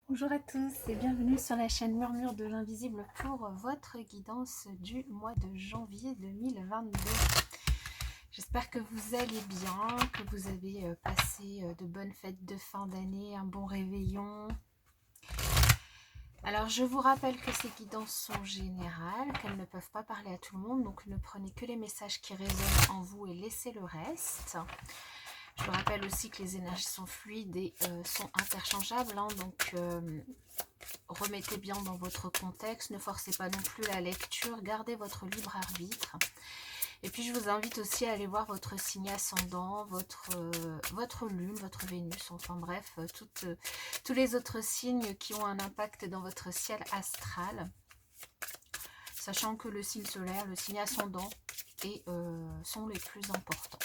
Bonjour à tous et bienvenue sur la chaîne Murmure de l'Invisible pour votre guidance du mois de janvier 2022. J'espère que vous allez bien, que vous avez passé de bonnes fêtes de fin d'année, un bon réveillon. Alors je vous rappelle que ces guidances sont générales, qu'elles ne peuvent pas parler à tout le monde, donc ne prenez que les messages qui résonnent en vous et laissez le reste. Je vous rappelle aussi que les énergies sont fluides et sont interchangeables, hein, donc remettez bien dans votre contexte, ne forcez pas non plus la lecture, gardez votre libre arbitre. Et puis je vous invite aussi à aller voir votre signe ascendant, votre lune, votre Vénus, enfin bref, tous les autres signes qui ont un impact dans votre ciel astral. Sachant que le signe solaire, le signe ascendant sont les plus importants.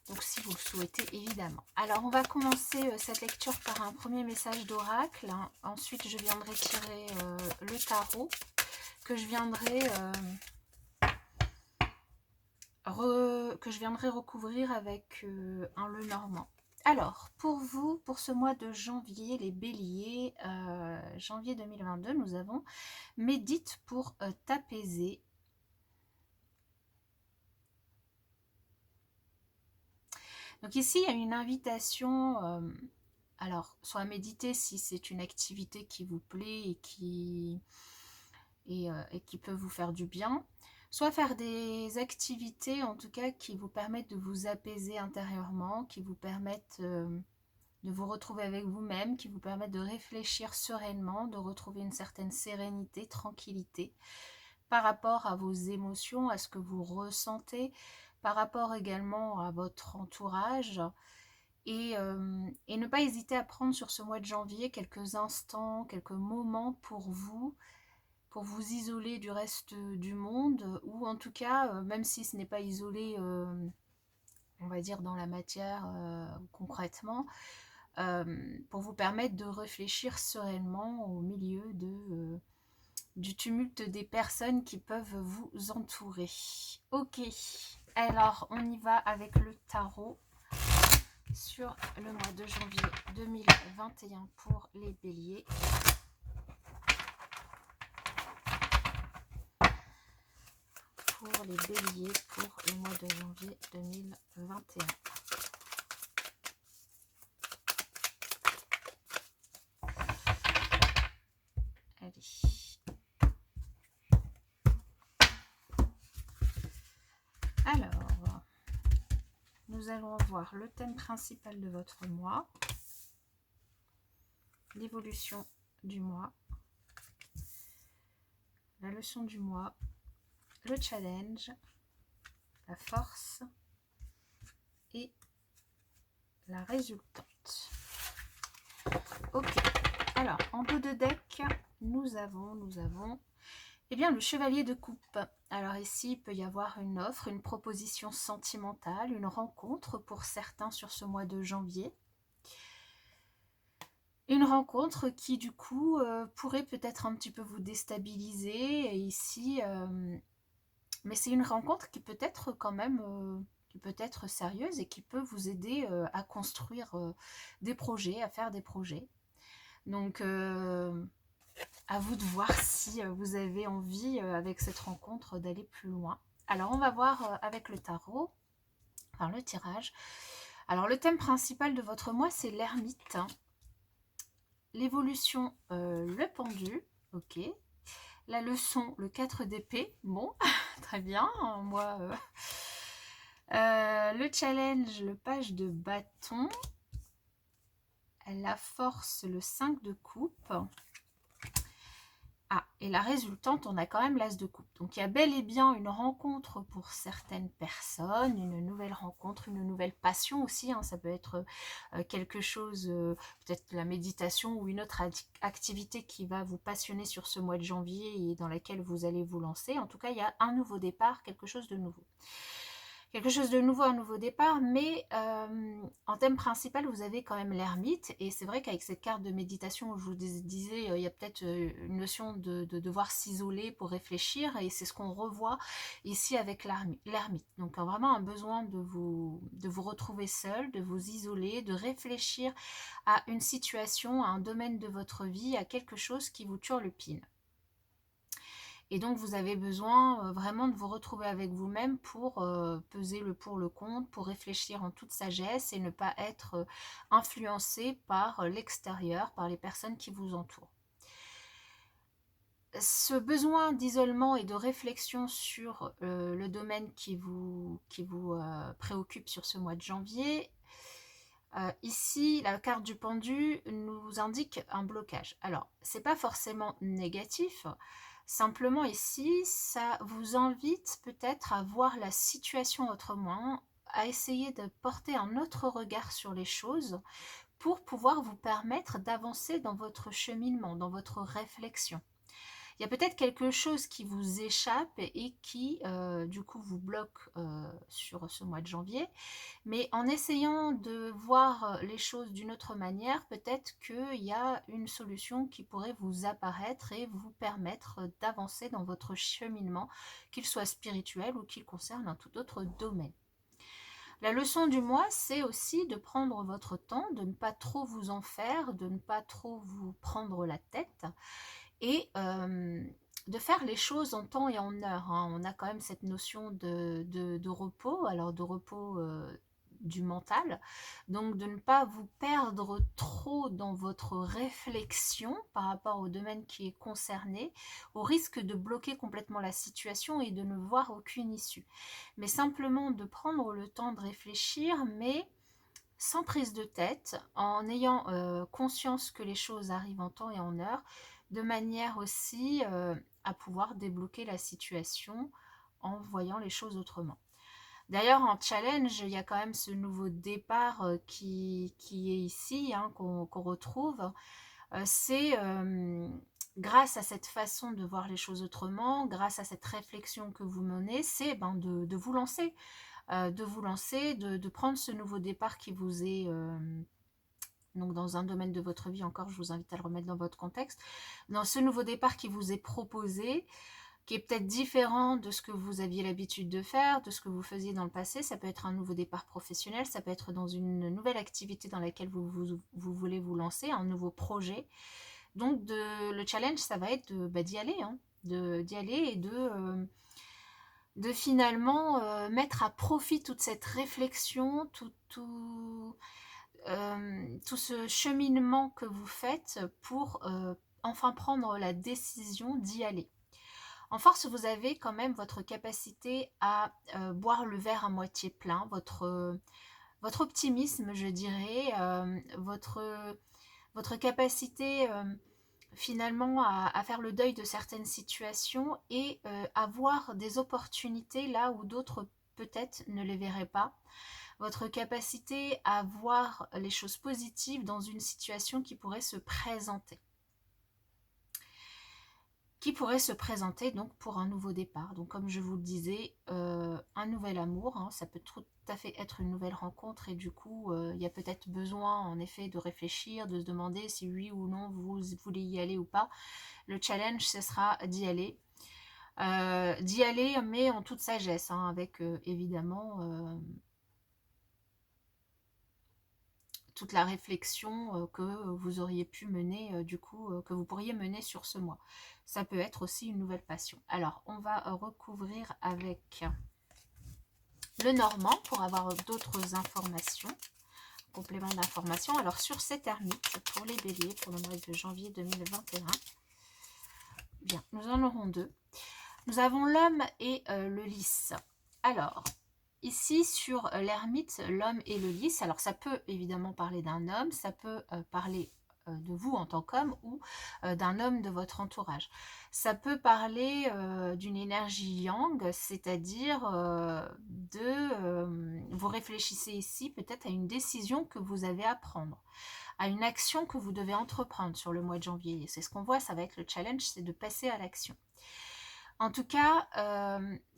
Donc si vous le souhaitez évidemment. Alors on va commencer cette lecture par un premier message d'oracle. Ensuite je viendrai tirer le tarot que je viendrai recouvrir avec un Lenormand. Alors pour vous, pour ce mois de janvier, les béliers, janvier 2022, nous avons médite pour t'apaiser. Donc ici, il y a une invitation, alors soit à méditer si c'est une activité qui vous plaît et qui peut vous faire du bien, soit faire des activités en tout cas qui vous permettent de vous apaiser intérieurement, qui vous permettent de vous retrouver avec vous-même, qui vous permettent de réfléchir sereinement, de retrouver une certaine sérénité, tranquillité par rapport à vos émotions, à ce que vous ressentez, par rapport également à votre entourage. Et ne pas hésiter à prendre sur ce mois de janvier quelques instants, quelques moments pour vous isoler du reste du monde, ou en tout cas, même si ce n'est pas isolé, on va dire dans la matière concrètement, pour vous permettre de réfléchir sereinement au milieu du tumulte des personnes qui peuvent vous entourer. Ok, alors on y va avec le tarot sur le mois de janvier 2021 pour les béliers. Pour les béliers pour le mois de janvier 2021. Allez. Alors, nous allons voir le thème principal de votre mois, l'évolution du mois, la leçon du mois, le challenge, la force et la résultante. Ok, alors en dos de deck, nous avons eh bien, le chevalier de coupe. Alors ici, il peut y avoir une offre, une proposition sentimentale, une rencontre pour certains sur ce mois de janvier. Une rencontre qui, du coup, pourrait peut-être un petit peu vous déstabiliser. Et ici, mais c'est une rencontre qui peut être quand même, qui peut être sérieuse et qui peut vous aider à construire des projets, à faire des projets. Donc, à vous de voir si vous avez envie, avec cette rencontre, d'aller plus loin. Alors, on va voir avec le tarot, enfin le tirage. Alors, le thème principal de votre mois, c'est l'ermite. L'évolution, le pendu. Ok. La leçon, le 4 d'épée. Bon, très bien. Moi, le challenge, le page de bâton. La force, le 5 de coupe. Ah, et la résultante, on a quand même l'as de coupe. Donc, il y a bel et bien une rencontre pour certaines personnes, une nouvelle rencontre, une nouvelle passion aussi. Hein, ça peut être quelque chose, peut-être la méditation ou une autre activité qui va vous passionner sur ce mois de janvier et dans laquelle vous allez vous lancer. En tout cas, il y a un nouveau départ, quelque chose de nouveau. quelque chose de nouveau, un nouveau départ, mais en thème principal, vous avez quand même l'ermite, et c'est vrai qu'avec cette carte de méditation, où je vous disais, il y a peut-être une notion de devoir s'isoler pour réfléchir, et c'est ce qu'on revoit ici avec l'ermite. Donc vraiment un besoin de vous retrouver seul, de vous isoler, de réfléchir à une situation, à un domaine de votre vie, à quelque chose qui vous turlupine. Et donc, vous avez besoin vraiment de vous retrouver avec vous-même pour peser le pour le contre, pour réfléchir en toute sagesse et ne pas être influencé par l'extérieur, par les personnes qui vous entourent. Ce besoin d'isolement et de réflexion sur le domaine qui vous préoccupe sur ce mois de janvier, ici, la carte du pendu nous indique un blocage. Alors, c'est pas forcément négatif, simplement ici, ça vous invite peut-être à voir la situation autrement, à essayer de porter un autre regard sur les choses pour pouvoir vous permettre d'avancer dans votre cheminement, dans votre réflexion. Il y a peut-être quelque chose qui vous échappe et qui, du coup, vous bloque sur ce mois de janvier. Mais en essayant de voir les choses d'une autre manière, peut-être qu'il y a une solution qui pourrait vous apparaître et vous permettre d'avancer dans votre cheminement, qu'il soit spirituel ou qu'il concerne un tout autre domaine. La leçon du mois, c'est aussi de prendre votre temps, de ne pas trop vous en faire, de ne pas trop vous prendre la tête et de faire les choses en temps et en heure. On a quand même cette notion de repos, alors de repos du mental, donc de ne pas vous perdre trop dans votre réflexion par rapport au domaine qui est concerné, au risque de bloquer complètement la situation et de ne voir aucune issue. Mais simplement de prendre le temps de réfléchir, mais sans prise de tête, en ayant conscience que les choses arrivent en temps et en heure, de manière aussi à pouvoir débloquer la situation en voyant les choses autrement. D'ailleurs, en challenge, il y a quand même ce nouveau départ qui est ici, qu'on retrouve. C'est grâce à cette façon de voir les choses autrement, grâce à cette réflexion que vous menez, c'est de vous lancer. De prendre ce nouveau départ qui vous est donc dans un domaine de votre vie, encore je vous invite à le remettre dans votre contexte, dans ce nouveau départ qui vous est proposé, qui est peut-être différent de ce que vous aviez l'habitude de faire, de ce que vous faisiez dans le passé. Ça peut être un nouveau départ professionnel, ça peut être dans une nouvelle activité dans laquelle vous voulez vous lancer, un nouveau projet. Donc le challenge, ça va être d'y aller, d'y aller et de finalement mettre à profit toute cette réflexion, tout ce cheminement que vous faites pour enfin prendre la décision d'y aller. En force, vous avez quand même votre capacité à boire le verre à moitié plein, votre optimisme, je dirais, votre capacité finalement à faire le deuil de certaines situations et à voir des opportunités là où d'autres peut-être ne les verraient pas. Votre capacité à voir les choses positives dans une situation qui pourrait se présenter. Donc pour un nouveau départ. Donc comme je vous le disais, un nouvel amour, ça peut tout à fait être une nouvelle rencontre et du coup il y a peut-être besoin en effet de réfléchir, de se demander si oui ou non vous voulez y aller ou pas. Le challenge ce sera d'y aller. Mais en toute sagesse, avec évidemment toute la réflexion que vous auriez pu mener, que vous pourriez mener sur ce mois. Ça peut être aussi une nouvelle passion. Alors, on va recouvrir avec le normand pour avoir d'autres informations, compléments d'informations. Alors, sur cette ermite, pour les béliers, pour le mois de janvier 2021, bien, nous en aurons deux. Nous avons l'homme et le lys. Alors, ici, sur l'ermite, l'homme et le lys, alors ça peut évidemment parler d'un homme, ça peut parler de vous en tant qu'homme ou d'un homme de votre entourage. Ça peut parler d'une énergie yang, c'est-à-dire vous réfléchissez ici peut-être à une décision que vous avez à prendre, à une action que vous devez entreprendre sur le mois de janvier. C'est ce qu'on voit, ça va être le challenge, c'est de passer à l'action. En tout cas,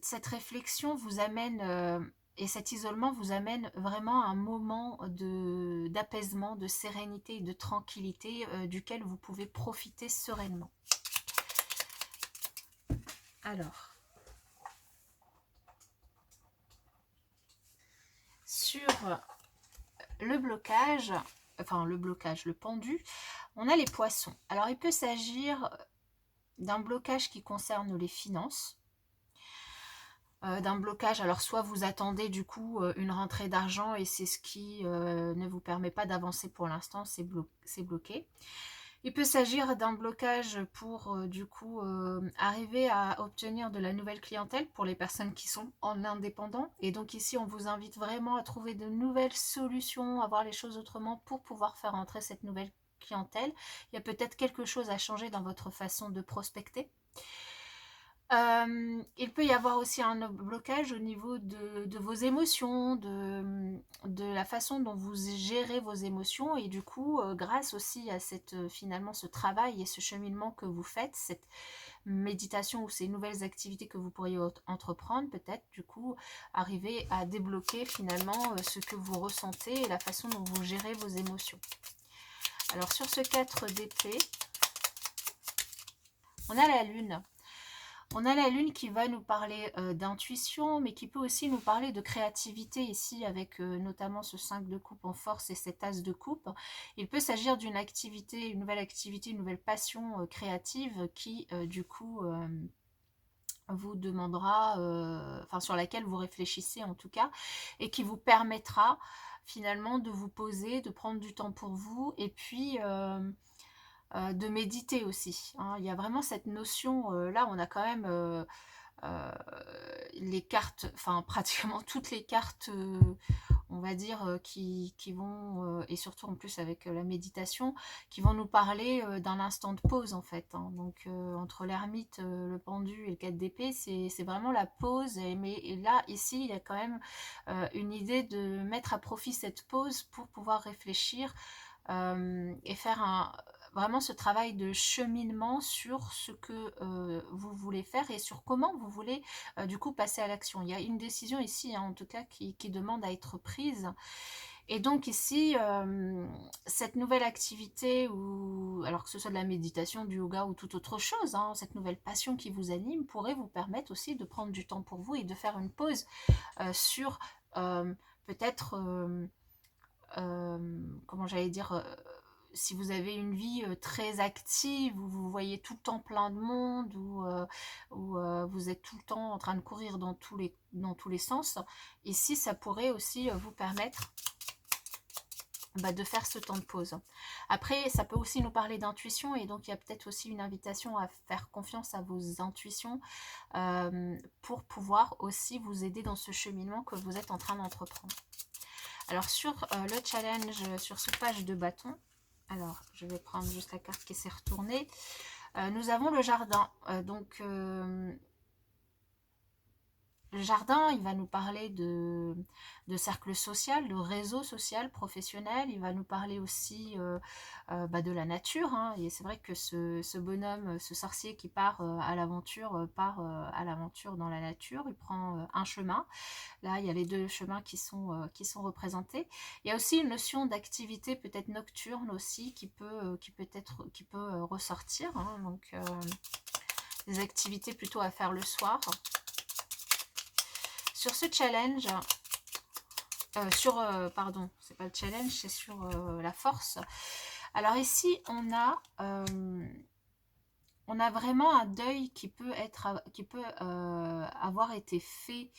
cette réflexion vous amène Et cet isolement vous amène vraiment à un moment d'apaisement, de sérénité et de tranquillité duquel vous pouvez profiter sereinement. Alors, sur le blocage, le pendu, on a les poissons. Alors, il peut s'agir d'un blocage qui concerne les finances, d'un blocage, alors soit vous attendez du coup une rentrée d'argent et c'est ce qui ne vous permet pas d'avancer pour l'instant, c'est bloqué. Il peut s'agir d'un blocage pour du coup arriver à obtenir de la nouvelle clientèle pour les personnes qui sont en indépendant. Et donc ici, on vous invite vraiment à trouver de nouvelles solutions, à voir les choses autrement pour pouvoir faire entrer cette nouvelle clientèle. Il y a peut-être quelque chose à changer dans votre façon de prospecter. Il peut y avoir aussi un blocage au niveau de vos émotions, de la façon dont vous gérez vos émotions et du coup, grâce aussi à finalement ce travail et ce cheminement que vous faites, cette méditation ou ces nouvelles activités que vous pourriez entreprendre, peut-être du coup arriver à débloquer finalement ce que vous ressentez et la façon dont vous gérez vos émotions. Alors sur ce 4 d'épée, on a la lune. On a la lune qui va nous parler d'intuition, mais qui peut aussi nous parler de créativité ici, avec notamment ce 5 de coupe en force et cet as de coupe. Il peut s'agir d'une activité, une nouvelle passion créative qui, du coup, vous demandera, sur laquelle vous réfléchissez en tout cas, et qui vous permettra finalement de vous poser, de prendre du temps pour vous, et puis de méditer aussi. Hein. Il y a vraiment cette notion, là on a quand même les cartes, enfin pratiquement toutes les cartes, on va dire, qui vont, et surtout en plus avec la méditation, qui vont nous parler d'un instant de pause en fait. Hein. Donc entre l'ermite, le pendu et le 4 d'épée, c'est vraiment la pause. Et là, ici, il y a quand même une idée de mettre à profit cette pause pour pouvoir réfléchir et faire vraiment ce travail de cheminement sur ce que vous voulez faire et sur comment vous voulez du coup passer à l'action. Il y a une décision ici, hein, en tout cas, qui demande à être prise. Et donc ici, cette nouvelle activité, alors que ce soit de la méditation, du yoga ou toute autre chose, hein, cette nouvelle passion qui vous anime pourrait vous permettre aussi de prendre du temps pour vous et de faire une pause sur peut-être... comment j'allais dire, si vous avez une vie très active, où vous voyez tout le temps plein de monde, où vous êtes tout le temps en train de courir dans tous les sens, ici ça pourrait aussi vous permettre de faire ce temps de pause. Après, ça peut aussi nous parler d'intuition, et donc il y a peut-être aussi une invitation à faire confiance à vos intuitions pour pouvoir aussi vous aider dans ce cheminement que vous êtes en train d'entreprendre. Alors sur le challenge, sur ce page de bâton, alors je vais prendre juste la carte qui s'est retournée, nous avons le jardin. Le jardin, il va nous parler de cercle social, de réseau social, professionnel. Il va nous parler aussi de la nature. Hein. Et c'est vrai que ce bonhomme, ce sorcier qui part à l'aventure, part à l'aventure dans la nature. Il prend un chemin. Là, il y a les deux chemins qui sont représentés. Il y a aussi une notion d'activité peut-être nocturne aussi qui peut ressortir. Hein. Donc, des activités plutôt à faire le soir. Sur ce challenge, pardon, c'est pas le challenge, c'est sur la force. Alors ici, on a vraiment un deuil qui peut avoir été fait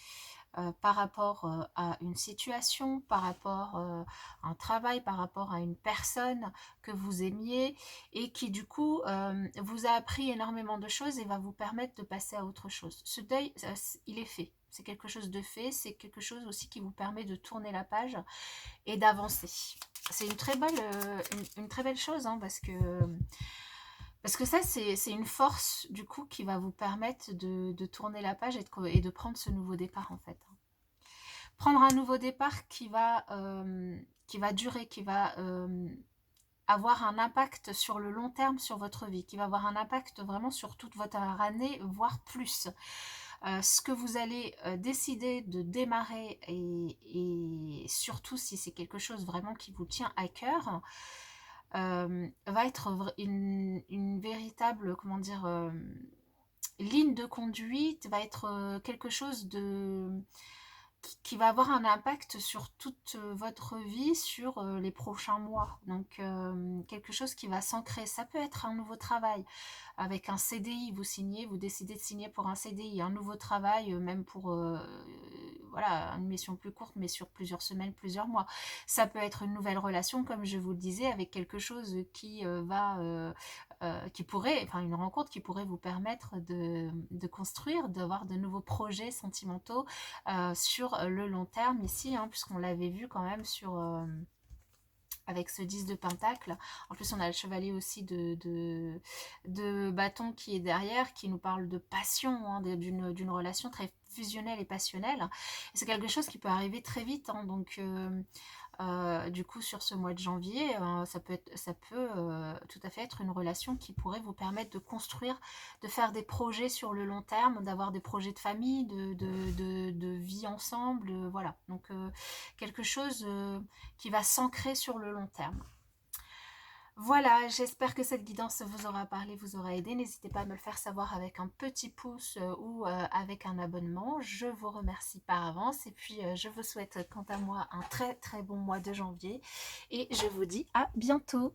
par rapport à une situation, par rapport à un travail, par rapport à une personne que vous aimiez et qui du coup vous a appris énormément de choses et va vous permettre de passer à autre chose. Ce deuil, il est fait. C'est quelque chose de fait, c'est quelque chose aussi qui vous permet de tourner la page et d'avancer. C'est une très belle chose, hein, parce que ça, c'est une force du coup qui va vous permettre de tourner la page et de prendre ce nouveau départ en fait. Prendre un nouveau départ qui va durer, qui va avoir un impact sur le long terme sur votre vie, qui va avoir un impact vraiment sur toute votre année, voire plus. ce que vous allez décider de démarrer et surtout si c'est quelque chose vraiment qui vous tient à cœur, va être une véritable, comment dire, ligne de conduite, va être quelque chose de qui va avoir un impact sur toute votre vie, sur les prochains mois. Donc quelque chose qui va s'ancrer. Ça peut être un nouveau travail. Avec un CDI, vous signez, vous décidez de signer pour un CDI, un nouveau travail, même pour voilà, une mission plus courte, mais sur plusieurs semaines, plusieurs mois. Ça peut être une nouvelle relation, comme je vous le disais, avec quelque chose qui qui pourrait, enfin une rencontre qui pourrait vous permettre de construire, d'avoir de nouveaux projets sentimentaux sur le long terme ici, hein, puisqu'on l'avait vu quand même sur avec ce 10 de pentacle. En plus, on a le chevalier aussi de bâton qui est derrière, qui nous parle de passion, hein, d'une relation très fusionnelle et passionnelle. C'est quelque chose qui peut arriver très vite, hein, donc du coup, sur ce mois de janvier, ça peut tout à fait être une relation qui pourrait vous permettre de construire, de faire des projets sur le long terme, d'avoir des projets de famille, de vie ensemble, voilà. Donc, quelque chose qui va s'ancrer sur le long terme. Voilà, j'espère que cette guidance vous aura parlé, vous aura aidé. N'hésitez pas à me le faire savoir avec un petit pouce ou avec un abonnement. Je vous remercie par avance et puis je vous souhaite quant à moi un très très bon mois de janvier et je vous dis à bientôt.